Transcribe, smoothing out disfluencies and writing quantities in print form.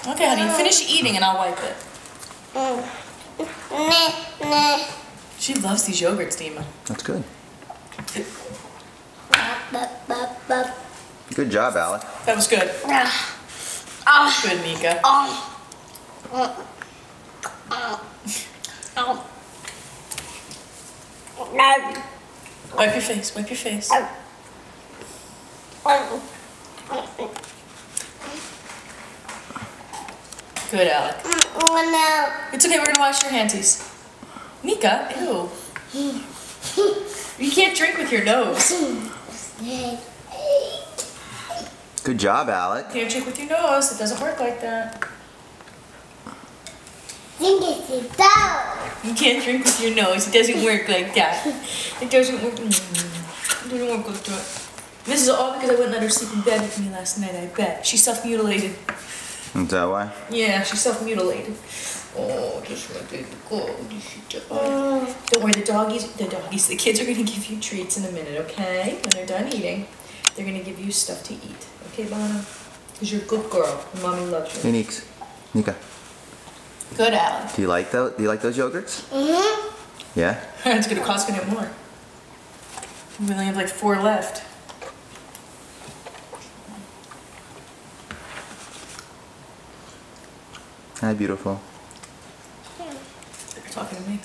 Okay, honey, finish eating and I'll wipe it. She loves these yogurts, Dima. That's good. Good job, Alec. That was good. Good, Mika. Wipe your face, wipe your face. Good, Alec. It's okay, we're gonna wash your handsies. Mika, ew. You can't drink with your nose. Good job, Alec. You can't drink with your nose. It doesn't work like that. You can't drink with your nose. It doesn't work like that. It doesn't work. It doesn't work like that. This is all because I wouldn't let her sleep in bed with me last night, I bet. She self-mutilated. Is that why? Yeah, she self-mutilated. Oh, just my baby girl. Don't worry, the kids are gonna give you treats in a minute, okay? When they're done eating, they're gonna give you stuff to eat. Okay, Bono? Because you're a good girl, and Mommy loves you. Hey, Neeks. Nika. Good, Alan. Do you like those? Do you like those yogurts? Yeah. It's gonna cost me more. We only have like 4 left. Hi, beautiful. They're talking to me.